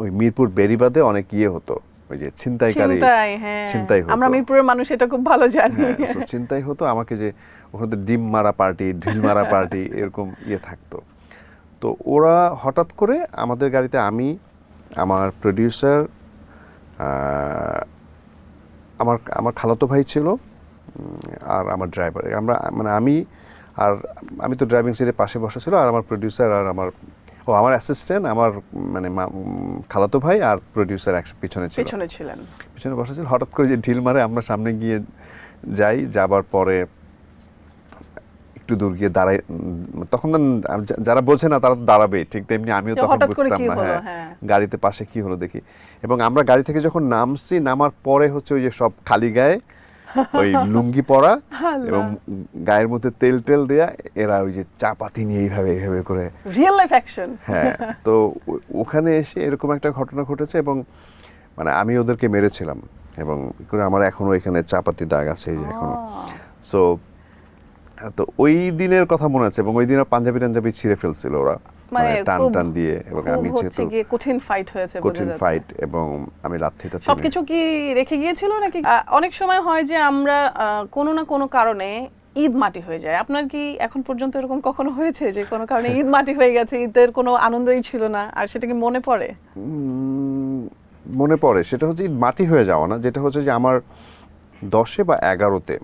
ওই মিরপুর বেড়িবাঁধে অনেক হতো, ওই যে ছিনতাই, হ্যাঁ ছিনতাই হতো। আমরা মিরপুরের মানুষ এটা খুব ভালো জানি। হ্যাঁ, ছিনতাই হতো আমাকে, যে ওখানে ডিম মারা পার্টি, ঢিল মারা পার্টি এরকম থাকতো। তো ওরা হঠাৎ করে আমাদের গাড়িতে, আমি, আমার প্রডিউসার, আমার আমার খালাতো ভাই ছিল, আর আমার ড্রাইভার, আমরা মানে আর আমি তো ড্রাইভিং সিটের পাশে বসা ছিল, আর আমার প্রডিউসার আর আমার অ্যাসিস্ট্যান্ট, আমার মানে খালাতো ভাই আর প্রডিউসার পিছনে ছিলেন, পিছনে বসা ছিল। হঠাৎ করে যে ঢিল মারে, আমরা সামনে গিয়ে যাবার পরে একটু দূর গিয়ে দাঁড়াই, তখন যারা বোঝে না তারা তো দাঁড়াবে, ঠিক তেমনি আমিও তখন বুঝতাম না গাড়িতে পাশে কি হলো দেখি। এবং আমরা গাড়ি থেকে যখন নামছি, নামার পরে হচ্ছে ওই যে সব খালি গায়ে, ওই লুঙ্গি পরা এবং গায়ের মধ্যে তেল টেল দেয়া, এরা ওই যে চাপাতি নিয়ে এইভাবে করে রিয়েল লাইফ অ্যাকশন। হ্যাঁ, তো ওখানে এসে এরকম একটা ঘটনা ঘটেছে, এবং মানে আমি ওদেরকে মেরেছিলাম, এবং আমার এখনো এখানে চাপাতি দাগ আছে এই যে এখনো। সো তো ওই দিনের কথা মনে আছে, এবং ওই দিন পাঞ্জাবি ছিঁড়ে ফেলছিল ওরা, মানে টান দিয়ে, এবং আমি যেহেতু কঠিন ফাইট হয়েছে, এবং আমি লাথিটা সবকিছু কি রেখে গিয়েছিল নাকি? অনেক সময় হয় যে আমরা কোনো না কোনো কারণে ঈদ মাটি হয়ে যায়। আপনার কি এখন পর্যন্ত এরকম কখনো হয়েছে যে কোনো কারণে ঈদ মাটি হয়ে গেছে, ঈদের কোনো আনন্দই ছিল না, আর সেটা কি মনে পড়ে? মনে পড়ে, সেটা হচ্ছে ঈদ মাটি হয়ে যাওয়া না, যেটা হচ্ছে যে আমার 10 বা 11-তে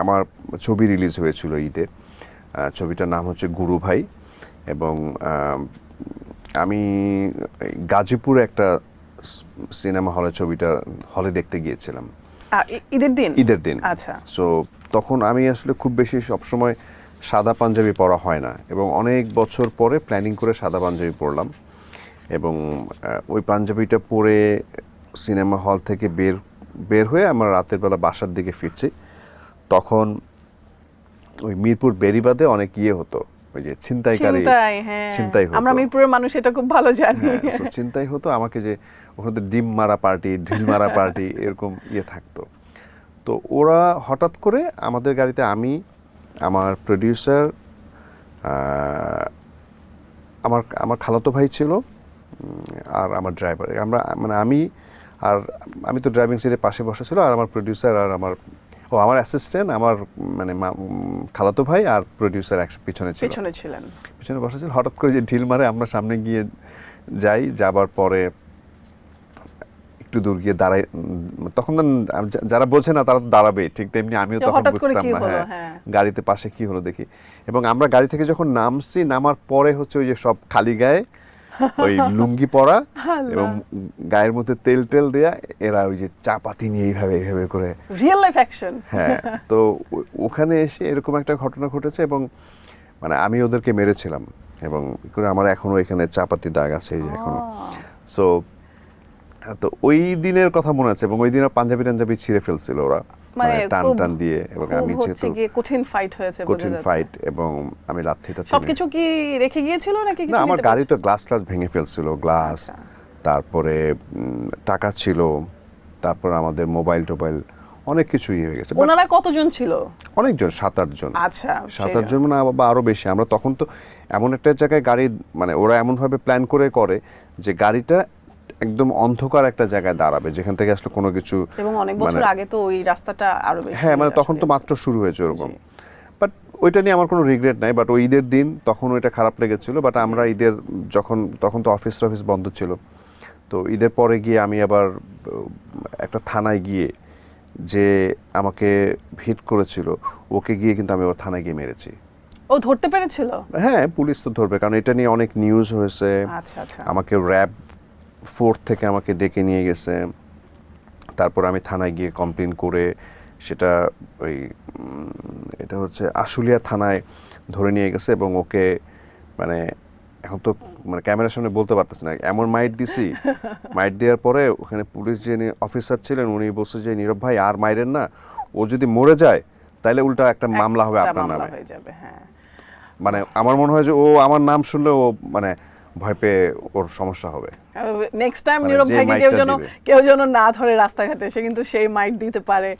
আমার ছবি রিলিজ হয়েছিল ঈদে। ছবিটার নাম হচ্ছে গুরু ভাই, এবং আমি গাজীপুরে একটা সিনেমা হলে ছবিটা হলে দেখতে গিয়েছিলাম ঈদের দিন। আচ্ছা। সো তখন আমি আসলে খুব বেশি সবসময় সাদা পাঞ্জাবি পরা হয় না, এবং অনেক বছর পরে প্ল্যানিং করে সাদা পাঞ্জাবি পরলাম, এবং ওই পাঞ্জাবিটা পরে সিনেমা হল থেকে বের হয়ে আমরা রাতের বেলা বাসার দিকে ফিরছি। তখন ওই মিরপুর বেড়িবাঁধে অনেক হতো, ওই যে ছিনতাই হতো। আমরা মিরপুরের মানুষ এটা খুব ভালো জানি। ছিনতাই হতো আমাকে, যে ওখানে ডিম মারা পার্টি, ঢিল মারা পার্টি এরকম থাকতো। তো ওরা হঠাৎ করে আমাদের গাড়িতে, আমি, আমার প্রডিউসার, আমার খালাতো ভাই ছিল, আর আমার ড্রাইভার, আমরা মানে আমি তো ড্রাইভিং সিটের পাশে বসা ছিল, আর আমার প্রডিউসার আর আমার অ্যাসিস্ট্যান্ট, আমার মানে খালাতো ভাই আর প্রডিউসার পিছনে ছিলেন, পিছনে বসা ছিল। হঠাৎ করে যে ঢিল মারে, আমরা সামনে গিয়ে যাবার পরে একটু দূর গিয়ে দাঁড়াই, তখন যারা বোঝে না তারা তো দাঁড়াবে, ঠিক তেমনি আমিও তখন বুঝতাম না গাড়িতে পাশে কি হলো দেখি। এবং আমরা গাড়ি থেকে যখন নামছি, নামার পরে হচ্ছে ওই যে সব খালি গায়ে, ওই লুঙ্গি পরা এবং গায়ের মধ্যে তেল টেল দেয়া, এরা ওই যে চাপাতি নিয়ে এইভাবে করে রিয়েল লাইফ অ্যাকশন। হ্যাঁ, তো ওখানে এসে এরকম একটা ঘটনা ঘটেছে, এবং মানে আমি ওদেরকে মেরেছিলাম, এবং আমার এখনো এখানে চাপাতি দাগ আছে এই যে এখনো। সো তো ওই দিনের কথা মনে আছে, এবং ওই দিন পাঞ্জাবি ছিঁড়ে ফেলছিল ওরা, মানে টান দিয়ে, এবং আমি যেহেতু কঠিন ফাইট হয়েছে, এবং আমি লাথিটা সবকিছু কি রেখে গিয়েছিল নাকি? না, আমার গাড়ি তো গ্লাস ভেঙে ফেলছিল, গ্লাস, তারপরে টাকা ছিল, তারপর আমাদের মোবাইল টোবাইল অনেক কিছুই হয়ে গেছে। ওনারা কতজন ছিল? অনেকজন, 7-8 জন। আচ্ছা, 7-8 জন মানে আরো বেশি। আমরা তখন তো এমন একটা জায়গায় গাড়ি, মানে ওরা এমনভাবে প্ল্যান করে যে গাড়িটা একদম অন্ধকার একটা জায়গায় দাঁড়াবে, যেখান থেকে আসলে কোনো কিছু, এবং অনেক বছর আগে তো ওই রাস্তাটা আরো বেশি, হ্যাঁ, মানে তখন তো মাত্র শুরু হয়েছে ওরকম। বাট ওইটা নিয়ে আমার কোনো রিগ্রেট নাই, বাট ওই ঈদের দিন তখন ওইটা খারাপ লেগেছিল। বাট আমরা ঈদের তখন তো অফিস বন্ধ ছিল, তো ঈদের পরে গিয়ে আমি আবার একটা থানায় গিয়ে, যে আমাকে হিট করেছিল ওকে গিয়ে কিন্তু আমি আবার থানায় গিয়ে মেরেছি। ও ধরতে পেরেছিল? হ্যাঁ, পুলিশ তো ধরবে, কারণ এটা নিয়ে অনেক নিউজ হয়েছে। আমাকে র্যাব 4 থেকে আমাকে ডেকে নিয়ে গেছে, তারপর আমি থানায় গিয়ে কমপ্লেন করে সেটা এটা হচ্ছে আশুলিয়া থানায় ধরে নিয়ে গেছে, এবং ওকে মানে এখন তো মানে ক্যামেরার সামনে বলতে পারতেছি না, এমন মাইট দিছি। মাইট দেওয়ার পরে ওখানে পুলিশ যে অফিসার ছিলেন, উনি বলছে যে নীরব ভাই আর মাইরেন না, ও যদি মরে যায় তাহলে উল্টা একটা মামলা হবে আপনার নামে। মানে আমার মনে হয় যে ও আমার নাম শুনলে ও মানে ভয় পেয়ে ওর সমস্যা হবে। নেক্সট টাইম নীরব ভাইকে কেউ যেন না ধরে রাস্তাঘাটে, সে কিন্তু সেই মাইট দিতে পারে।